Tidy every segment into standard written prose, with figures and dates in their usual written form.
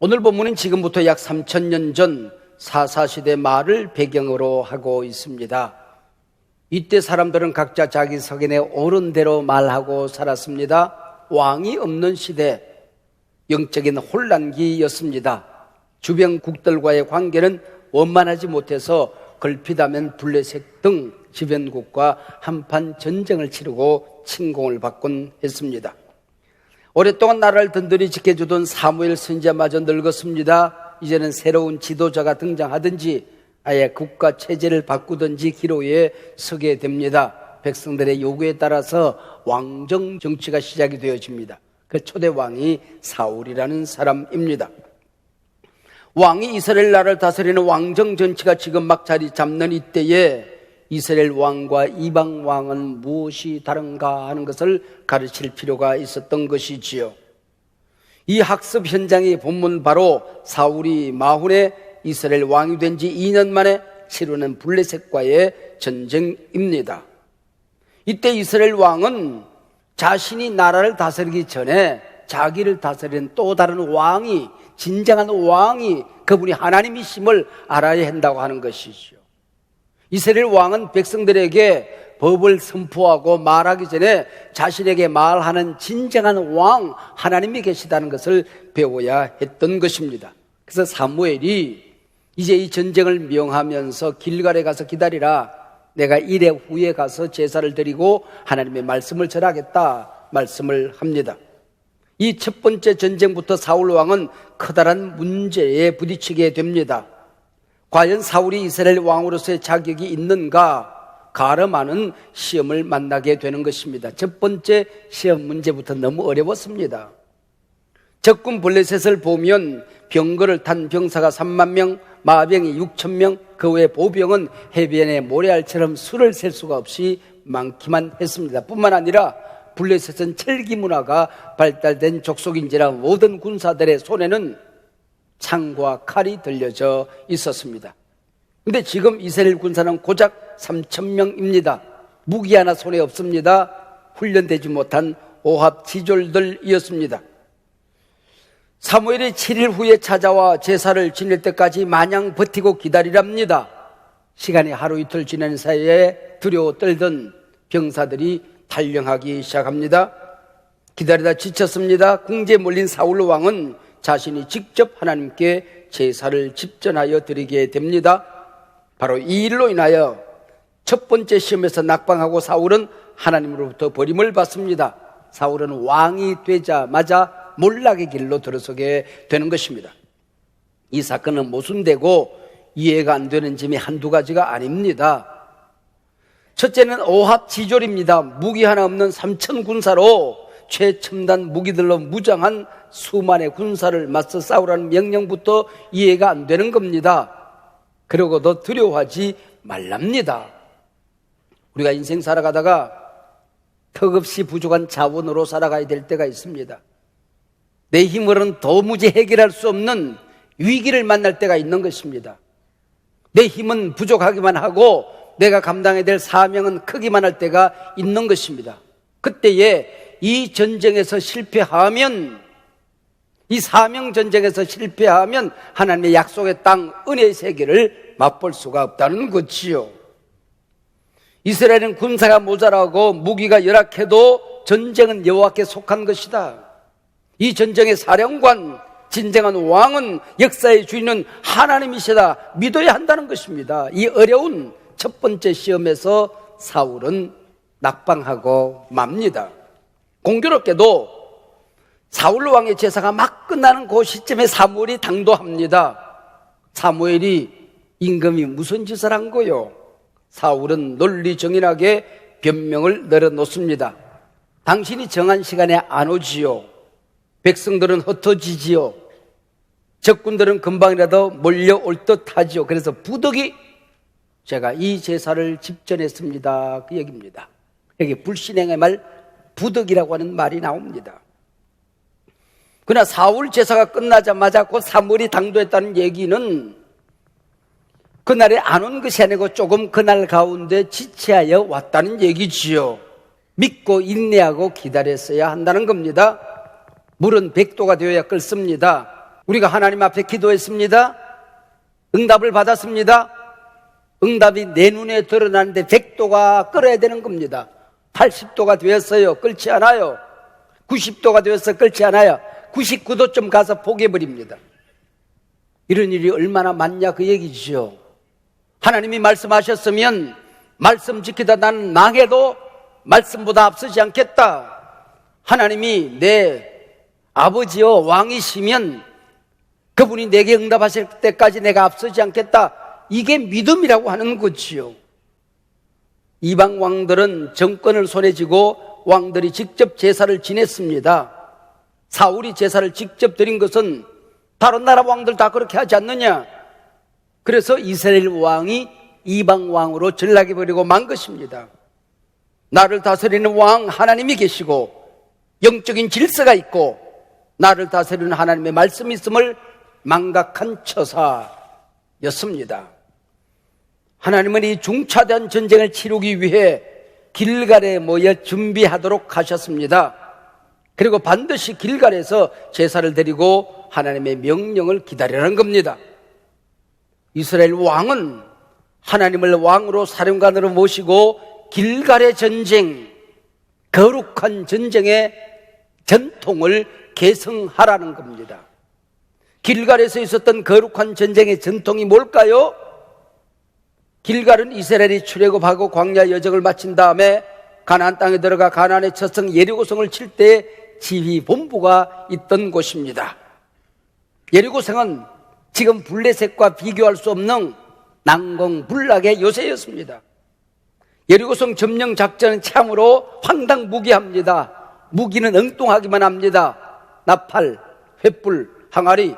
오늘 본문은 지금부터 약 3000년 전 사사시대 말을 배경으로 하고 있습니다. 이때 사람들은 각자 자기 석연에 옳은 대로 말하고 살았습니다. 왕이 없는 시대, 영적인 혼란기였습니다. 주변 국들과의 관계는 원만하지 못해서 걸핏하면 블레셋 등 주변국과 한판 전쟁을 치르고 침공을 받곤 했습니다. 오랫동안 나라를 든든히 지켜주던 사무엘 선지자마저 늙었습니다. 이제는 새로운 지도자가 등장하든지 아예 국가 체제를 바꾸든지 기로에 서게 됩니다. 백성들의 요구에 따라서 왕정 정치가 시작이 되어집니다. 그 초대 왕이 사울이라는 사람입니다. 왕이 이스라엘 나라를 다스리는 왕정 정치가 지금 막 자리 잡는 이때에 이스라엘 왕과 이방 왕은 무엇이 다른가 하는 것을 가르칠 필요가 있었던 것이지요. 이 학습 현장의 본문 바로 사울이 마훈에 이스라엘 왕이 된 지 2년 만에 치르는 블레셋과의 전쟁입니다. 이때 이스라엘 왕은 자신이 나라를 다스리기 전에 자기를 다스리는 또 다른 왕이, 진정한 왕이, 그분이 하나님이심을 알아야 한다고 하는 것이죠. 이스라엘 왕은 백성들에게 법을 선포하고 말하기 전에 자신에게 말하는 진정한 왕, 하나님이 계시다는 것을 배워야 했던 것입니다. 그래서 사무엘이 이제 이 전쟁을 명하면서 길갈에 가서 기다리라, 내가 이래 후에 가서 제사를 드리고 하나님의 말씀을 전하겠다 말씀을 합니다. 이 첫 번째 전쟁부터 사울 왕은 커다란 문제에 부딪히게 됩니다. 과연 사울이 이스라엘 왕으로서의 자격이 있는가 가름하는 시험을 만나게 되는 것입니다. 첫 번째 시험 문제부터 너무 어려웠습니다. 적군 블레셋을 보면 병거를 탄 병사가 3만 명, 마병이 6천 명, 그 외 보병은 해변의 모래알처럼 수를 셀 수가 없이 많기만 했습니다. 뿐만 아니라 블레셋은 철기 문화가 발달된 족속인지라 모든 군사들의 손에는 창과 칼이 들려져 있었습니다. 근데 지금 이스라엘 군사는 고작 3,000명입니다. 무기 하나 손에 없습니다. 훈련되지 못한 오합지졸들이었습니다. 사무엘이 7일 후에 찾아와 제사를 지낼 때까지 마냥 버티고 기다리랍니다. 시간이 하루 이틀 지난 사이에 두려워 떨던 병사들이 탈영하기 시작합니다. 기다리다 지쳤습니다. 궁지에 몰린 사울 왕은 자신이 직접 하나님께 제사를 집전하여 드리게 됩니다. 바로 이 일로 인하여 첫 번째 시험에서 낙방하고 사울은 하나님으로부터 버림을 받습니다. 사울은 왕이 되자마자 몰락의 길로 들어서게 되는 것입니다. 이 사건은 모순되고 이해가 안 되는 점이 한두 가지가 아닙니다. 첫째는 오합지졸입니다. 무기 하나 없는 3천 군사로 최첨단 무기들로 무장한 수만의 군사를 맞서 싸우라는 명령부터 이해가 안 되는 겁니다. 그러고도 두려워하지 말랍니다. 우리가 인생 살아가다가 턱없이 부족한 자원으로 살아가야 될 때가 있습니다. 내 힘으로는 도무지 해결할 수 없는 위기를 만날 때가 있는 것입니다. 내 힘은 부족하기만 하고 내가 감당해야 될 사명은 크기만 할 때가 있는 것입니다. 그때에 이 전쟁에서 실패하면, 이 사명 전쟁에서 실패하면 하나님의 약속의 땅, 은혜의 세계를 맛볼 수가 없다는 거지요. 이스라엘은 군사가 모자라고 무기가 열악해도 전쟁은 여호와께 속한 것이다. 이 전쟁의 사령관, 진정한 왕은 역사의 주인은 하나님이시다 믿어야 한다는 것입니다. 이 어려운 첫 번째 시험에서 사울은 낙방하고 맙니다. 공교롭게도 사울 왕의 제사가 막 끝나는 그 시점에 사무엘이 당도합니다. 사무엘이 임금이 무슨 짓을 한 거요? 사울은 논리정연하게 변명을 내려놓습니다. 당신이 정한 시간에 안 오지요. 백성들은 흩어지지요. 적군들은 금방이라도 몰려올 듯 하지요. 그래서 부득이 제가 이 제사를 집전했습니다. 그 얘기입니다. 여기 불신행의 말 부득이라고 하는 말이 나옵니다. 그러나 사울 제사가 끝나자마자 곧 사무엘이 당도했다는 얘기는 그날에 안 온 것이 아니고 조금 그날 가운데 지체하여 왔다는 얘기지요. 믿고 인내하고 기다렸어야 한다는 겁니다. 물은 100도가 되어야 끓습니다. 우리가 하나님 앞에 기도했습니다. 응답을 받았습니다. 응답이 내 눈에 드러나는데 100도가 끓어야 되는 겁니다. 80도가 되었어요. 끓지 않아요. 90도가 되어서 끓지 않아요. 99도쯤 가서 포기해버립니다. 이런 일이 얼마나 많냐 그 얘기죠. 하나님이 말씀하셨으면 말씀 지키다 나는 망해도 말씀보다 앞서지 않겠다. 하나님이 내 아버지여 왕이시면 그분이 내게 응답하실 때까지 내가 앞서지 않겠다. 이게 믿음이라고 하는 거지요. 이방 왕들은 정권을 손에 쥐고 왕들이 직접 제사를 지냈습니다. 사울이 제사를 직접 드린 것은 다른 나라 왕들 다 그렇게 하지 않느냐. 그래서 이스라엘 왕이 이방 왕으로 전락해버리고 만 것입니다. 나를 다스리는 왕 하나님이 계시고 영적인 질서가 있고 나를 다스리는 하나님의 말씀이 있음을 망각한 처사였습니다. 하나님은 이 중차대한 전쟁을 치르기 위해 길갈에 모여 준비하도록 하셨습니다. 그리고 반드시 길갈에서 제사를 드리고 하나님의 명령을 기다리라는 겁니다. 이스라엘 왕은 하나님을 왕으로 사령관으로 모시고 길갈의 전쟁, 거룩한 전쟁의 전통을 계승하라는 겁니다. 길갈에서 있었던 거룩한 전쟁의 전통이 뭘까요? 길갈은 이스라엘이 출애굽하고 광야 여정을 마친 다음에 가나안 땅에 들어가 가나안의 첫성 예리고성을 칠 때 지휘본부가 있던 곳입니다. 예리고성은 지금 블레셋과 비교할 수 없는 난공불락의 요새였습니다. 예리고성 점령 작전은 참으로 황당무계합니다. 무기는 엉뚱하기만 합니다. 나팔, 횃불, 항아리,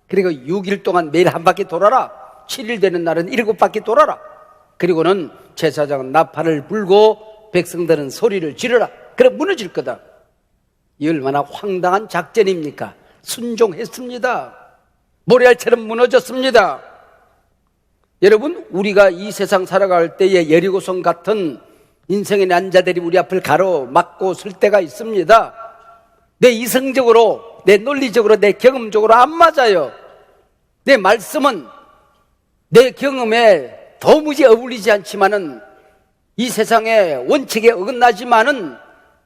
그리고 6일 동안 매일 한 바퀴 돌아라. 7일 되는 날은 7바퀴 돌아라. 그리고는 제사장은 나팔을 불고 백성들은 소리를 지르라. 그럼 무너질 거다. 이 얼마나 황당한 작전입니까? 순종했습니다. 모래알처럼 무너졌습니다. 여러분, 우리가 이 세상 살아갈 때에 여리고성 같은 인생의 난자들이 우리 앞을 가로막고 설 때가 있습니다. 내 이성적으로, 내 논리적으로, 내 경험적으로 안 맞아요. 내 말씀은 내 경험에 도무지 어울리지 않지만은 이 세상의 원칙에 어긋나지만은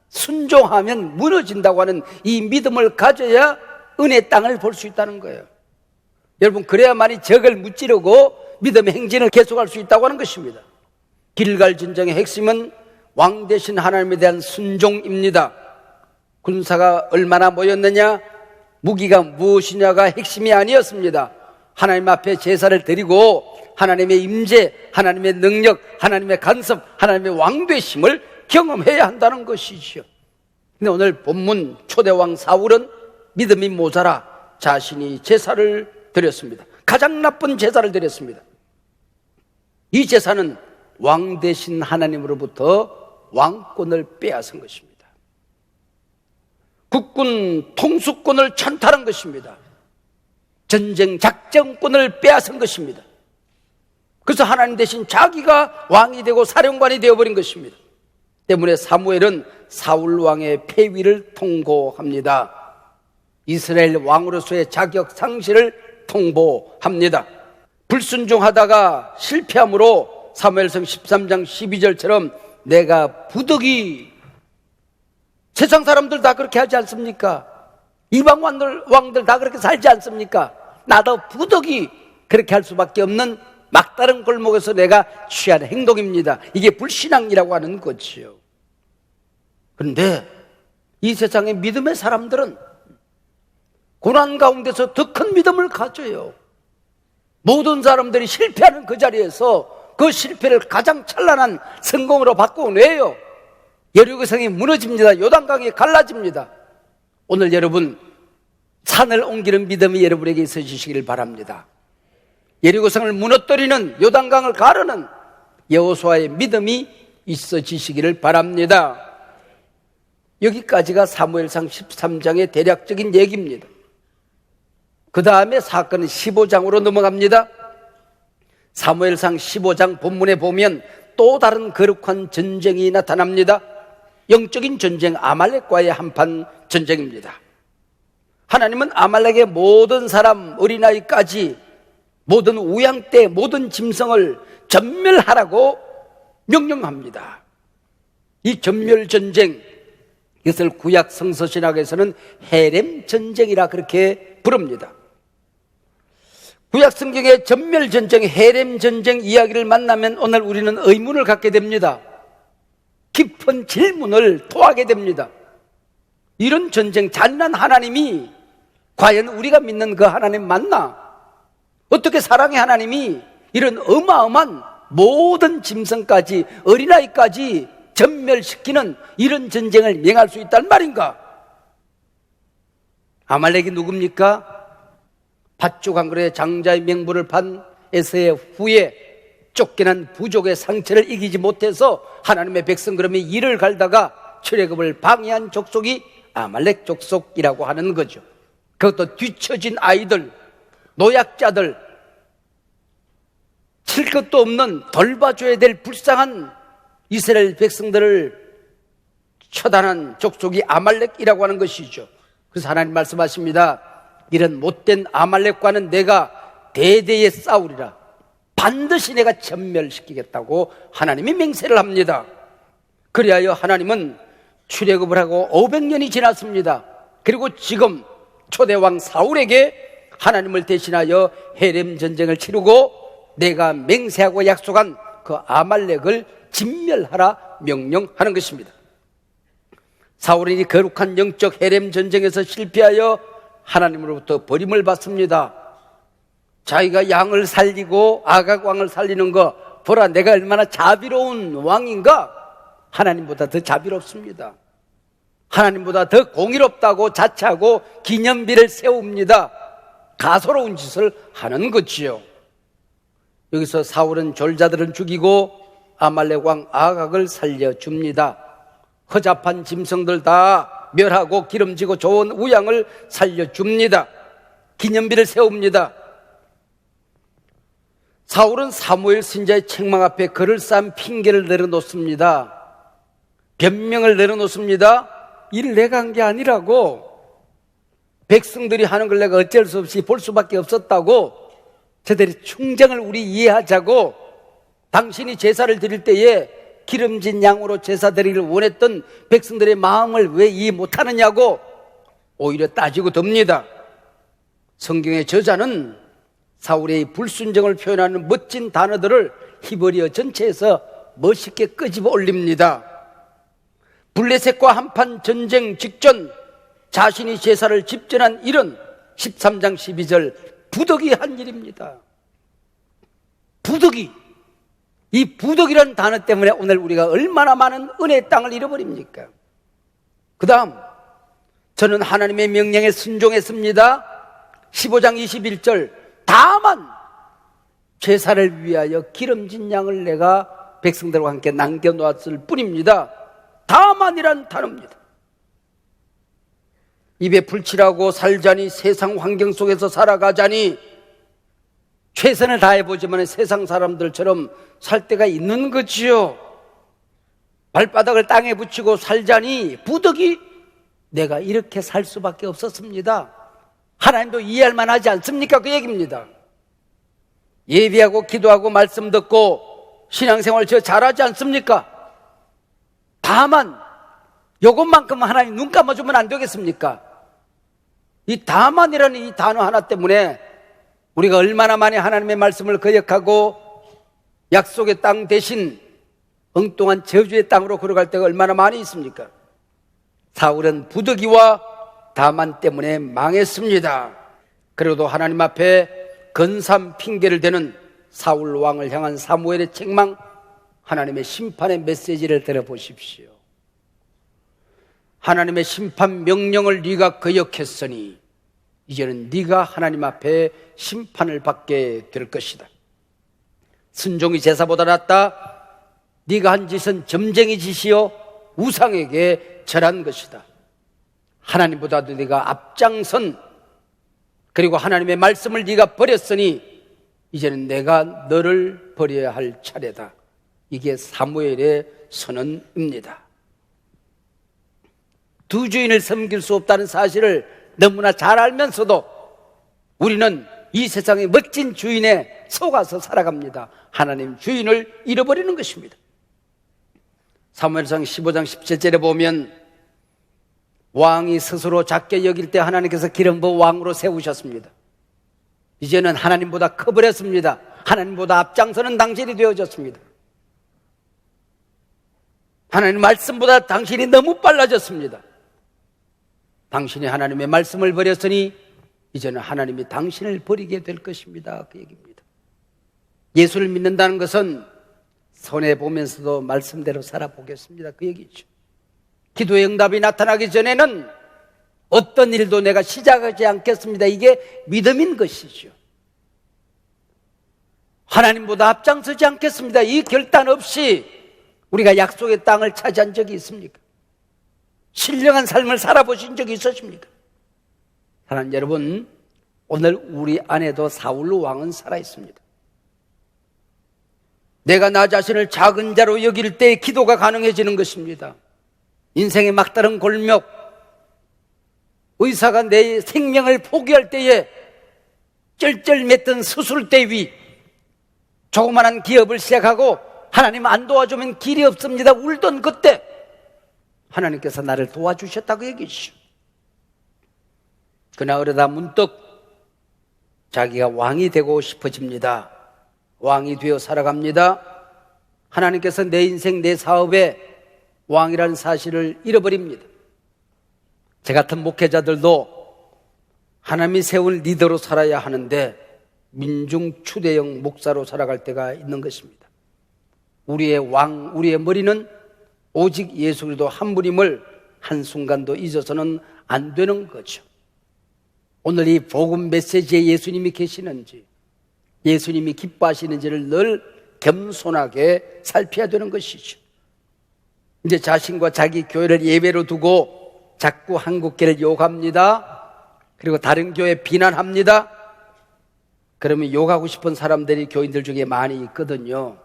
순종하면 무너진다고 하는 이 믿음을 가져야 은혜의 땅을 볼 수 있다는 거예요. 여러분, 그래야만이 적을 무찌르고 믿음의 행진을 계속할 수 있다고 하는 것입니다. 길갈 전쟁의 핵심은 왕 대신 하나님에 대한 순종입니다. 군사가 얼마나 모였느냐, 무기가 무엇이냐가 핵심이 아니었습니다. 하나님 앞에 제사를 드리고 하나님의 임재, 하나님의 능력, 하나님의 간섭, 하나님의 왕되심을 경험해야 한다는 것이죠. 근데 오늘 본문 초대왕 사울은 믿음이 모자라 자신이 제사를 드렸습니다. 가장 나쁜 제사를 드렸습니다. 이 제사는 왕 대신 하나님으로부터 왕권을 빼앗은 것입니다. 국군 통수권을 찬탈한 것입니다. 전쟁 작전권을 빼앗은 것입니다. 그래서 하나님 대신 자기가 왕이 되고 사령관이 되어버린 것입니다. 때문에 사무엘은 사울 왕의 폐위를 통보합니다. 이스라엘 왕으로서의 자격 상실을 통보합니다. 불순종하다가 실패함으로 사무엘상 13장 12절처럼 내가 부득이, 세상 사람들 다 그렇게 하지 않습니까? 이방 왕들 다 그렇게 살지 않습니까? 나도 부득이 그렇게 할 수밖에 없는 막다른 골목에서 내가 취한 행동입니다. 이게 불신앙이라고 하는 거지요. 그런데 이 세상의 믿음의 사람들은 고난 가운데서 더 큰 믿음을 가져요. 모든 사람들이 실패하는 그 자리에서 그 실패를 가장 찬란한 성공으로 바꿔내요. 여리고성이 무너집니다. 요단강이 갈라집니다. 오늘 여러분, 산을 옮기는 믿음이 여러분에게 있어지시길 바랍니다. 여리고성을 무너뜨리는, 요단강을 가르는 여호수아의 믿음이 있어지시기를 바랍니다. 여기까지가 사무엘상 13장의 대략적인 얘기입니다. 그 다음에 사건은 15장으로 넘어갑니다. 사무엘상 15장 본문에 보면 또 다른 거룩한 전쟁이 나타납니다. 영적인 전쟁, 아말렉과의 한판 전쟁입니다. 하나님은 아말렉의 모든 사람, 어린아이까지 모든 우양떼, 모든 짐승을 전멸하라고 명령합니다. 이 전멸전쟁, 이것을 구약 성서신학에서는 헤렘전쟁이라 그렇게 부릅니다. 구약 성경의 전멸전쟁, 헤렘전쟁 이야기를 만나면 오늘 우리는 의문을 갖게 됩니다. 깊은 질문을 토하게 됩니다. 이런 전쟁, 잔인한 하나님이 과연 우리가 믿는 그 하나님 맞나? 어떻게 사랑의 하나님이 이런 어마어마한 모든 짐승까지, 어린아이까지 전멸시키는 이런 전쟁을 명할 수 있단 말인가? 아말렉이 누굽니까? 밧줄 강굴의 장자의 명부를 판 에서의 후에 쫓겨난 부족의 상처를 이기지 못해서 하나님의 백성 그러면 이를 갈다가 출애굽을 방해한 족속이 아말렉 족속이라고 하는 거죠. 그것도 뒤처진 아이들, 노약자들, 칠 것도 없는 돌봐줘야 될 불쌍한 이스라엘 백성들을 처단한 족속이 아말렉이라고 하는 것이죠. 그래서 하나님 말씀하십니다. 이런 못된 아말렉과는 내가 대대에 싸우리라. 반드시 내가 전멸시키겠다고 하나님이 맹세를 합니다. 그리하여 하나님은 출애굽을 하고 500년이 지났습니다. 그리고 지금 초대왕 사울에게 하나님을 대신하여 헤렘 전쟁을 치르고 내가 맹세하고 약속한 그 아말렉을 진멸하라 명령하는 것입니다. 사울이 거룩한 영적 헤렘 전쟁에서 실패하여 하나님으로부터 버림을 받습니다. 자기가 양을 살리고 아각 왕을 살리는 거 보라, 내가 얼마나 자비로운 왕인가? 하나님보다 더 자비롭습니다. 하나님보다 더 공의롭다고 자처하고 기념비를 세웁니다. 가소로운 짓을 하는 거지요. 여기서 사울은 졸자들은 죽이고 아말렉 왕 아각을 살려줍니다. 허잡한 짐승들 다 멸하고 기름지고 좋은 우양을 살려줍니다. 기념비를 세웁니다. 사울은 사무엘 선지자의 책망 앞에 글을 쌓은 핑계를 내려놓습니다. 변명을 내려놓습니다. 일을 내가 한 게 아니라고, 백성들이 하는 걸 내가 어쩔 수 없이 볼 수밖에 없었다고, 저들의 충정을 우리 이해하자고, 당신이 제사를 드릴 때에 기름진 양으로 제사 드리기를 원했던 백성들의 마음을 왜 이해 못하느냐고 오히려 따지고 듭니다. 성경의 저자는 사울의 불순종을 표현하는 멋진 단어들을 히브리어 전체에서 멋있게 끄집어 올립니다. 블레셋과 한판 전쟁 직전 자신이 제사를 집전한 일은 13장 12절 부득이 한 일입니다. 부득이. 이 부득이라는 단어 때문에 오늘 우리가 얼마나 많은 은혜의 땅을 잃어버립니까? 그 다음, 저는 하나님의 명령에 순종했습니다. 15장 21절, 다만 제사를 위하여 기름진 양을 내가 백성들과 함께 남겨놓았을 뿐입니다. 다만이란 단어입니다. 입에 불칠하고 살자니, 세상 환경 속에서 살아가자니, 최선을 다해보지만 세상 사람들처럼 살 때가 있는 거지요. 발바닥을 땅에 붙이고 살자니 부득이 내가 이렇게 살 수밖에 없었습니다. 하나님도 이해할 만하지 않습니까? 그 얘기입니다. 예비하고 기도하고 말씀 듣고 신앙생활 저 잘하지 않습니까? 다만 요것만큼 하나님 눈 감아주면 안 되겠습니까? 이 다만이라는 이 단어 하나 때문에 우리가 얼마나 많이 하나님의 말씀을 거역하고 약속의 땅 대신 엉뚱한 저주의 땅으로 걸어갈 때가 얼마나 많이 있습니까? 사울은 부득이와 다만 때문에 망했습니다. 그래도 하나님 앞에 근삼 핑계를 대는 사울 왕을 향한 사무엘의 책망, 하나님의 심판의 메시지를 들어보십시오. 하나님의 심판 명령을 네가 거역했으니 이제는 네가 하나님 앞에 심판을 받게 될 것이다. 순종이 제사보다 낫다. 네가 한 짓은 점쟁이 짓이요 우상에게 절한 것이다. 하나님보다도 네가 앞장선, 그리고 하나님의 말씀을 네가 버렸으니 이제는 내가 너를 버려야 할 차례다. 이게 사무엘의 선언입니다. 두 주인을 섬길 수 없다는 사실을 너무나 잘 알면서도 우리는 이 세상의 멋진 주인에 속아서 살아갑니다. 하나님 주인을 잃어버리는 것입니다. 사무엘상 15장 17절에 보면 왕이 스스로 작게 여길 때 하나님께서 기름 부어 왕으로 세우셨습니다. 이제는 하나님보다 커버렸습니다. 하나님보다 앞장서는 당신이 되어졌습니다. 하나님 말씀보다 당신이 너무 빨라졌습니다. 당신이 하나님의 말씀을 버렸으니 이제는 하나님이 당신을 버리게 될 것입니다. 그 얘기입니다. 예수를 믿는다는 것은 손해보면서도 말씀대로 살아보겠습니다. 그 얘기죠. 기도의 응답이 나타나기 전에는 어떤 일도 내가 시작하지 않겠습니다. 이게 믿음인 것이죠. 하나님보다 앞장서지 않겠습니다. 이 결단 없이 우리가 약속의 땅을 차지한 적이 있습니까? 신령한 삶을 살아보신 적이 있으십니까? 사랑하는 여러분, 오늘 우리 안에도 사울 왕은 살아있습니다. 내가 나 자신을 작은 자로 여길 때 기도가 가능해지는 것입니다. 인생의 막다른 골목, 의사가 내 생명을 포기할 때에 쩔쩔맸던 수술대 위, 조그만한 기업을 시작하고 하나님 안 도와주면 길이 없습니다. 울던 그때 하나님께서 나를 도와주셨다고 얘기하시죠. 그러다 문득 자기가 왕이 되고 싶어집니다. 왕이 되어 살아갑니다. 하나님께서 내 인생, 내 사업에 왕이라는 사실을 잃어버립니다. 저 같은 목회자들도 하나님이 세운 리더로 살아야 하는데 민중 추대형 목사로 살아갈 때가 있는 것입니다. 우리의 왕, 우리의 머리는 오직 예수 그리스도 한 분임을 한순간도 잊어서는 안 되는 거죠. 오늘 이 복음 메시지에 예수님이 계시는지, 예수님이 기뻐하시는지를 늘 겸손하게 살펴야 되는 것이죠. 이제 자신과 자기 교회를 예외로 두고 자꾸 한국교회를 욕합니다. 그리고 다른 교회 비난합니다. 그러면 욕하고 싶은 사람들이 교인들 중에 많이 있거든요.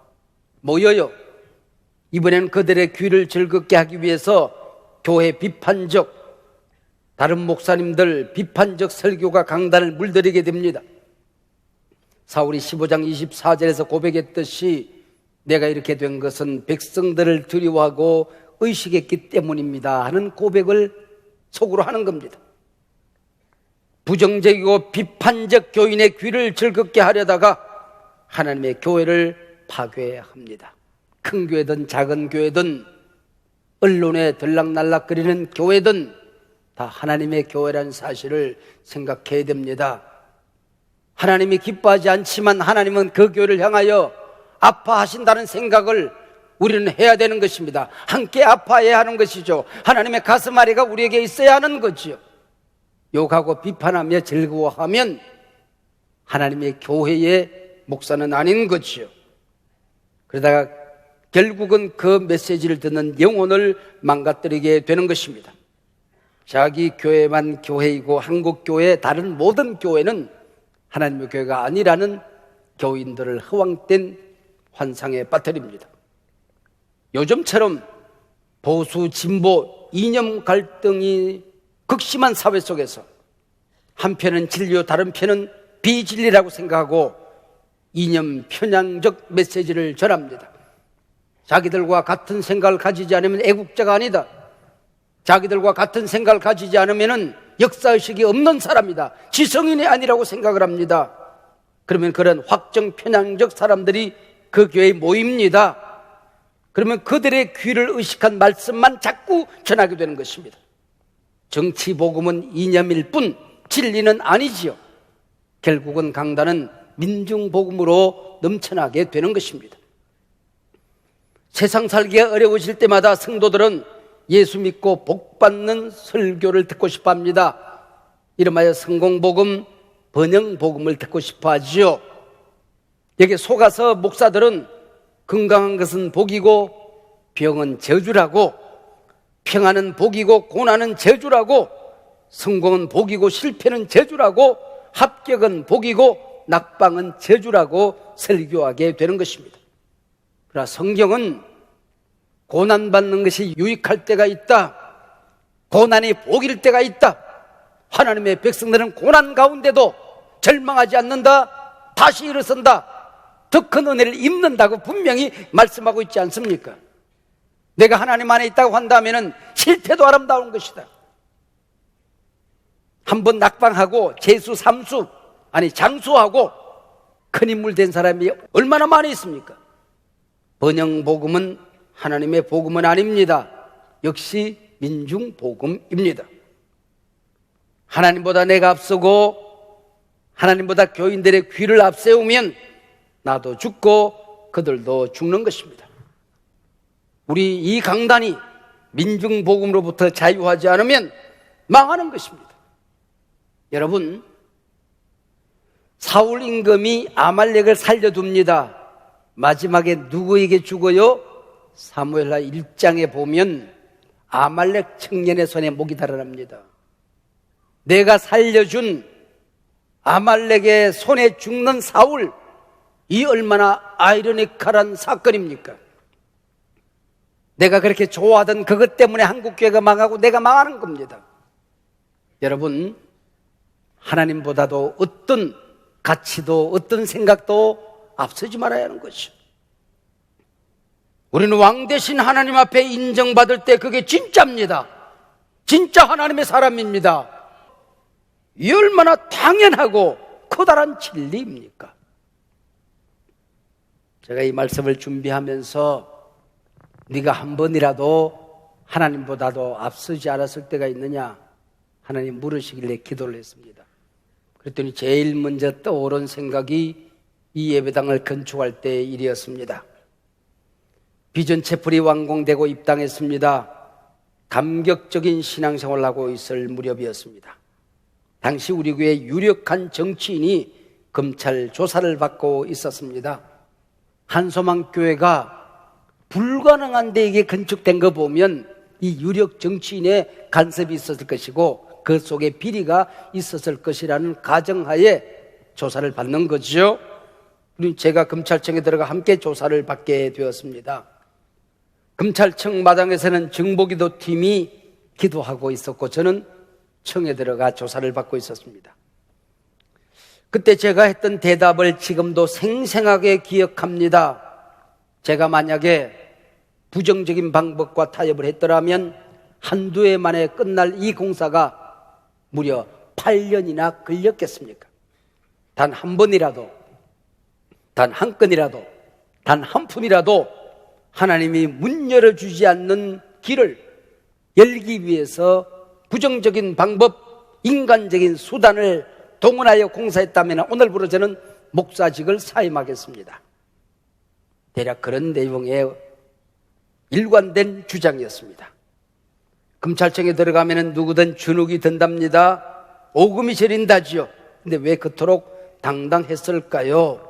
모여요. 이번엔 그들의 귀를 즐겁게 하기 위해서 교회 비판적, 다른 목사님들 비판적 설교가 강단을 물들이게 됩니다. 사울이 15장 24절에서 고백했듯이 내가 이렇게 된 것은 백성들을 두려워하고 의식했기 때문입니다 하는 고백을 속으로 하는 겁니다. 부정적이고 비판적 교인의 귀를 즐겁게 하려다가 하나님의 교회를 파괴합니다. 큰 교회든 작은 교회든 언론에 들락날락거리는 교회든 다 하나님의 교회라는 사실을 생각해야 됩니다. 하나님이 기뻐하지 않지만 하나님은 그 교회를 향하여 아파하신다는 생각을 우리는 해야 되는 것입니다. 함께 아파해야 하는 것이죠. 하나님의 가슴앓이가 우리에게 있어야 하는 거죠. 욕하고 비판하며 즐거워하면 하나님의 교회의 목사는 아닌 거죠. 그러다가 결국은 그 메시지를 듣는 영혼을 망가뜨리게 되는 것입니다. 자기 교회만 교회이고 한국 교회 다른 모든 교회는 하나님의 교회가 아니라는 교인들을 허황된 환상에 빠뜨립니다. 요즘처럼 보수, 진보, 이념 갈등이 극심한 사회 속에서 한편은 진리요 다른 편은 비진리라고 생각하고 이념 편향적 메시지를 전합니다. 자기들과 같은 생각을 가지지 않으면 애국자가 아니다. 자기들과 같은 생각을 가지지 않으면 역사의식이 없는 사람이다. 지성인이 아니라고 생각을 합니다. 그러면 그런 확정 편향적 사람들이 그 교회에 모입니다. 그러면 그들의 귀를 의식한 말씀만 자꾸 전하게 되는 것입니다. 정치 복음은 이념일 뿐 진리는 아니지요. 결국은 강단은 민중 복음으로 넘쳐나게 되는 것입니다. 세상 살기가 어려우실 때마다 성도들은 예수 믿고 복받는 설교를 듣고 싶어 합니다. 이름하여 성공복음, 번영복음을 듣고 싶어 하지요. 여기 속아서 목사들은 건강한 것은 복이고 병은 저주라고, 평안은 복이고 고난은 저주라고, 성공은 복이고 실패는 저주라고, 합격은 복이고 낙방은 저주라고 설교하게 되는 것입니다. 그러나 성경은 고난받는 것이 유익할 때가 있다. 고난이 복일 때가 있다. 하나님의 백성들은 고난 가운데도 절망하지 않는다, 다시 일어선다, 더 큰 은혜를 입는다고 분명히 말씀하고 있지 않습니까? 내가 하나님 안에 있다고 한다면 실패도 아름다운 것이다. 한번 낙방하고 재수, 삼수, 아니 장수하고 큰 인물 된 사람이 얼마나 많이 있습니까? 번영복음은 하나님의 복음은 아닙니다. 역시 민중복음입니다. 하나님보다 내가 앞서고 하나님보다 교인들의 귀를 앞세우면 나도 죽고 그들도 죽는 것입니다. 우리 이 강단이 민중복음으로부터 자유하지 않으면 망하는 것입니다. 여러분, 사울 임금이 아말렉을 살려둡니다. 마지막에 누구에게 죽어요? 사무엘하 1장에 보면 아말렉 청년의 손에 목이 달아납니다. 내가 살려준 아말렉의 손에 죽는 사울, 이 얼마나 아이러니컬한 사건입니까? 내가 그렇게 좋아하던 그것 때문에 한국교회가 망하고 내가 망하는 겁니다. 여러분, 하나님보다도 어떤 가치도 어떤 생각도 앞서지 말아야 하는 것이죠. 우리는 왕 대신 하나님 앞에 인정받을 때 그게 진짜입니다. 진짜 하나님의 사람입니다. 이 얼마나 당연하고 커다란 진리입니까? 제가 이 말씀을 준비하면서 네가 한 번이라도 하나님보다도 앞서지 않았을 때가 있느냐 하나님 물으시길래 기도를 했습니다. 그랬더니 제일 먼저 떠오른 생각이 이 예배당을 건축할 때의 일이었습니다. 비전 채플이 완공되고 입당했습니다. 감격적인 신앙생활을 하고 있을 무렵이었습니다. 당시 우리 교회 유력한 정치인이 검찰 조사를 받고 있었습니다. 한소망 교회가 불가능한 데에게 건축된 거 보면 이 유력 정치인의 간섭이 있었을 것이고 그 속에 비리가 있었을 것이라는 가정하에 조사를 받는 거죠. 제가 검찰청에 들어가 함께 조사를 받게 되었습니다. 검찰청 마당에서는 정보기도 팀이 기도하고 있었고 저는 청에 들어가 조사를 받고 있었습니다. 그때 제가 했던 대답을 지금도 생생하게 기억합니다. 제가 만약에 부정적인 방법과 타협을 했더라면 한두 해 만에 끝날 이 공사가 무려 8년이나 걸렸겠습니까? 단 한 번이라도, 단 한 건이라도, 단 한 푼이라도 하나님이 문 열어주지 않는 길을 열기 위해서 부정적인 방법, 인간적인 수단을 동원하여 공사했다면 오늘부로 저는 목사직을 사임하겠습니다. 대략 그런 내용의 일관된 주장이었습니다. 검찰청에 들어가면 누구든 주눅이 든답니다. 오금이 저린다지요. 근데 왜 그토록 당당했을까요?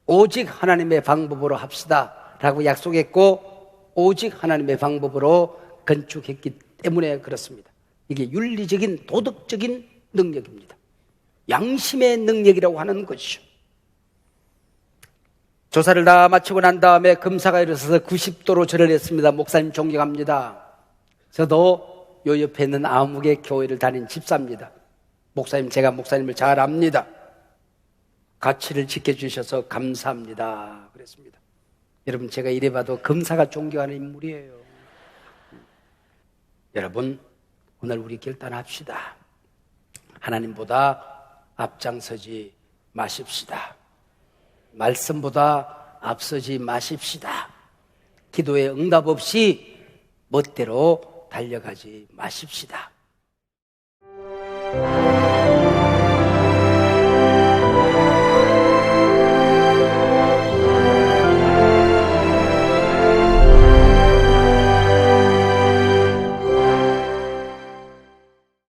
오직 하나님의 방법으로 합시다 라고 약속했고 오직 하나님의 방법으로 건축했기 때문에 그렇습니다. 이게 윤리적인 도덕적인 능력입니다. 양심의 능력이라고 하는 것이죠. 조사를 다 마치고 난 다음에 검사가 일어서서 90도로 절을 했습니다. 목사님 존경합니다. 저도 요 옆에 있는 아무개 교회를 다닌 집사입니다. 목사님, 제가 목사님을 잘 압니다. 가치를 지켜주셔서 감사합니다. 그랬습니다. 여러분, 제가 이래봐도 검사가 존경하는 인물이에요. 여러분, 오늘 우리 결단합시다. 하나님보다 앞장서지 마십시다. 말씀보다 앞서지 마십시다. 기도에 응답 없이 멋대로 달려가지 마십시다.